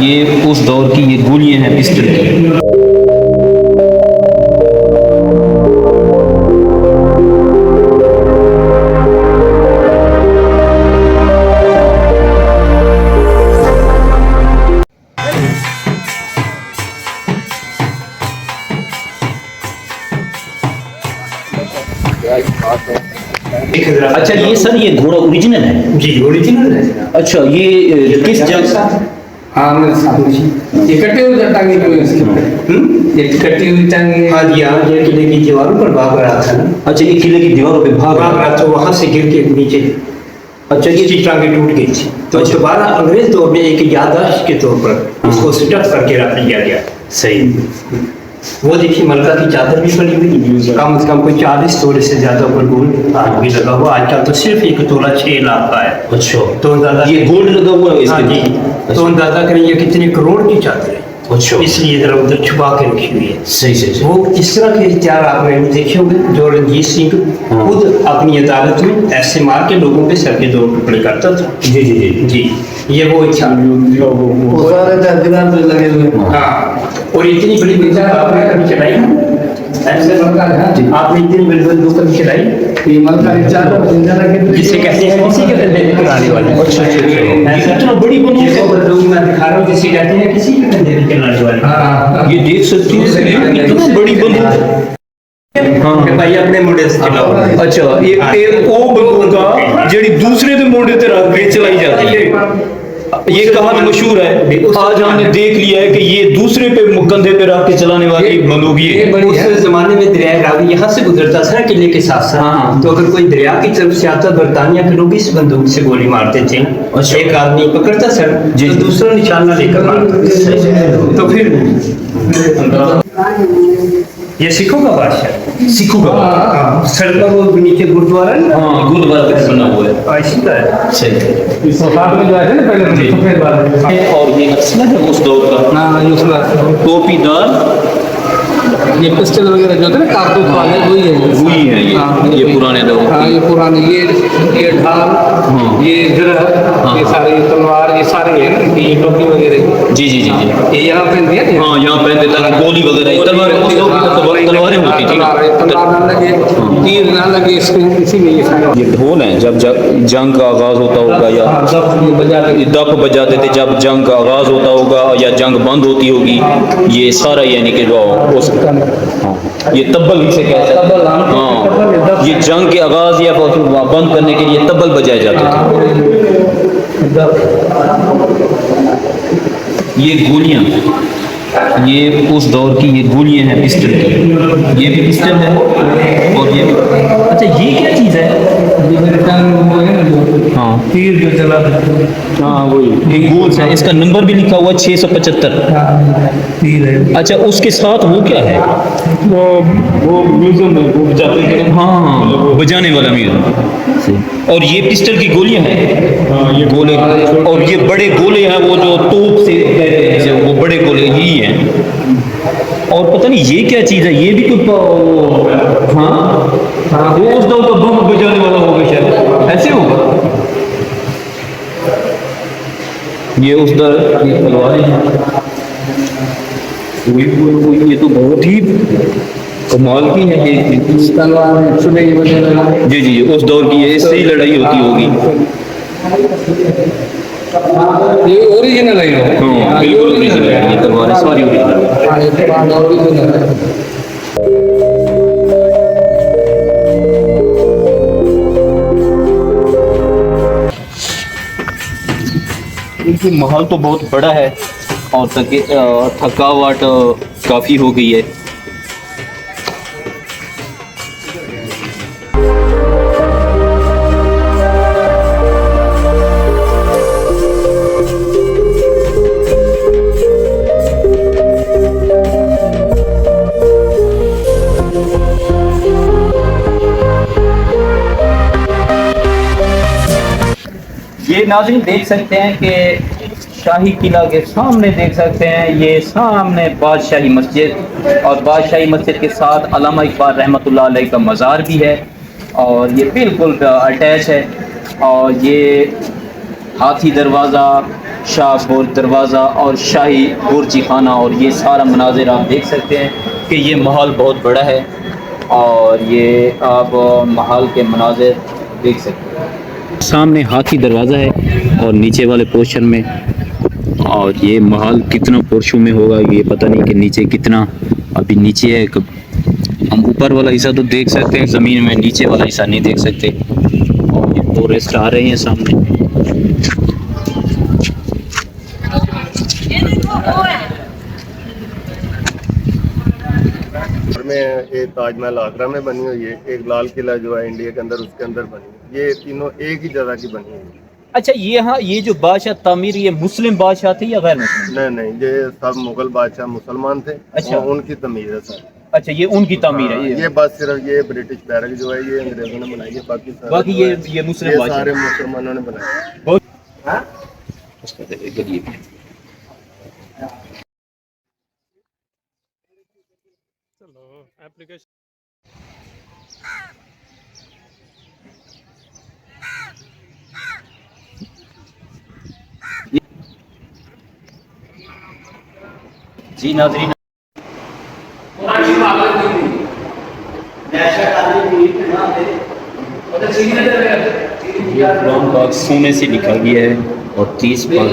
ये उस दौर की ये गोलियां हैं पिस्टल की। अच्छा ये सर ये घोड़ा ओरिजिनल है? जी ओरिजिनल है। अच्छा ये किस जगह? हाँ मेरे सामने ये कटे हुए टांगे हुए इसके ऊपर। ये कटी हुई टांगे। हाँ जी हाँ, ये किले की दीवारों पर भाग रहा था ना। अच्छा ये किले की दीवारों पे भाग रहा था, वहां से गिर के नीचे। अच्छा ये टांगे टूट गई थी, तो दोबारा अंग्रेज दौर में एक याददाश्त के तौर पर इसको स्टफ करके रख लिया गया। सही। वो देखिए मलका की चादर भी पड़ी हुई, कम से कम कोई 40 तोले से ज्यादा ऊपर गोल्ड भी लगा हुआ। आजकल तो सिर्फ 1 तोला 6 लाख का है। अच्छा तो अंदाजा ये गोल्ड लगा हुआ है हाँ जी। तो अंदाजा करें ये कितने करोड़ की चादर है। अच्छा इसलिए इधर उधर छुपा के रखी हुई है। सही सही। वो इस तरह के हथियार आपने देखे होंगे जो रणजीत सिंह खुद अपनी अदालत में ऐसे मार के लोगों के सर के 2 टुकड़े करता था। जी जी जी जी ये वो इच्छा लगे हुए। हाँ और इतनी बड़ी मिसाल आपने कभी चलाई ऐसे आपने इतनी बड़ी बंदूक कभी चलाई जिसे कहते हैं किसी के धंधे में चलाने वाली। अच्छा अच्छा इतना बड़ी बंदूक मैं दिखा रहा हूँ जिसे कहते हैं किसी के धंधे में चलाने वाली। ये देख सकती है इतना बड़ी बंदूक। हाँ भाई अपने मुंडे से चलाओ। अच्छा ये वो बंदूक का जेडी दूसरे दे मुंडे ते रख के चलाई जाती है। ये कहावत मशहूर है। आज हमने देख लिया है कि ये दूसरे पे कंधे पे रख के चलाने वाली बंदूक ये उस जमाने में दरिया रावी यहाँ से गुजरता था किले के साथ साथ। तो अगर कोई दरिया की तरफ से आता बरतानिया के लोग इस बंदूक से गोली मारते थे। एक आदमी पकड़ता सर तो दूसरा निशाना लेकर मारता। तो फिर ये सिखों का बादशाह, सिखों का सड़क वो नीचे गुरुद्वारा है। हाँ गुरुद्वारा पे बना हुआ है। ऐसी का है। सही। इस वफात में जो है ना पहले सफेद वाला। और ये असला है उस दौर का। हाँ ये उसका टोपीदार ये पिस्टल वगैरह जो होते हैं ना कारतूस वाले वही है ये पुराने दौर। हाँ ये पुराने ये ढाल ये जरह ये सारे तलवार ये सारे हैं ना ये टोपी वगैरह। जी जी जी जी ये यहाँ पहन दिया। हाँ यहाँ पहन देता गोली वगैरह तलवारें तलवारें होती थी। तलवार ना लगे तीर ना लगे इसीलिए ये सारे। ये ढोल है जब जंग का आगाज होता होगा या दफ बजाते थे जब जंग का आगाज होता होगा या जंग बंद होती होगी। ये सारा यानी कि उस ये तब्बल इसे कहते हैं। हाँ ये जंग के आगाज या बंद करने के लिए तब्बल बजाए जाते थे। ये गोलियां ये उस दौर की ये गोलियां हैं पिस्टल की। ये भी पिस्टल है और ये अच्छा ये क्या चीज़ है? हाँ तीर जो चला। हाँ वही एक गोल है। इसका नंबर भी लिखा हुआ 675। तीर है। अच्छा उसके साथ वो क्या है? वो म्यूजियम में वो बजाते हैं। हाँ बजाने वाला म्यूजियम। और ये पिस्टल की गोलियां हैं। हाँ ये गोले और ये बड़े गोले हैं वो जो तोप से जैसे वो बड़े गोले यही हैं। और पता नहीं ये क्या चीज़ है? ये भी कोई हाँ वो उस दौर का बम बजाने वाला होगा शायद ऐसे होगा। ये उस दौर ये तलवारें हैं। ये तो बहुत ही कमाल की है ये तलवार सुबह वगैरह। जी जी उस दौर की है। इससे ही लड़ाई होती होगी। ये ओरिजिनल है। हाँ बिल्कुल ओरिजिनल है। ये तलवारें सारी ओरिजिनल है। महल तो बहुत बड़ा है और थकावट काफ़ी हो गई है। ये नाज़रीन देख सकते हैं कि शाही किला के सामने देख सकते हैं ये सामने बादशाही मस्जिद और बादशाही मस्जिद के साथ अल्लामा इकबाल रहमतुल्लाह अलैह का मज़ार भी है और ये बिल्कुल अटैच है। और ये हाथी दरवाज़ा, शाहपुर दरवाज़ा और शाही बुर्जी खाना, और ये सारा मनाजिर आप देख सकते हैं कि ये महल बहुत बड़ा है और ये आप महल के मनाजिर देख सकते हैं। सामने हाथी दरवाज़ा है और नीचे वाले पोर्शन में, और ये महल कितना पोर्शन में होगा ये पता नहीं कि नीचे कितना अभी नीचे है। हम ऊपर वाला हिस्सा तो देख सकते हैं, ज़मीन में नीचे वाला हिस्सा नहीं देख सकते। और ये टूरिस्ट आ रहे हैं सामने। में एक ताजमहल आगरा में बनी हुई है, एक लाल किला जो है इंडिया के अंदर उसके अंदर बनी है। ये तीनों एक ही जगह की बनी है। अच्छा, ये हाँ, ये जो बादशाह तामीर ये मुस्लिम बादशाह थे या गैर मुस्लिम? नहीं नहीं, ये सब मुगल बादशाह मुसलमान थे। अच्छा। और उनकी तमीर है सर। अच्छा, ये उनकी तामीर है। ये बस सिर्फ ये ब्रिटिश बैरक जो है ये अंग्रेजों ने बनाई है, बाकी बाकी ये मुस्लिम बादशाह सारे मुसलमानों ने बनाए। बहुत जी नाज़रीन, ये कुरान पाक सोने से लिखा गया है और 30 पाक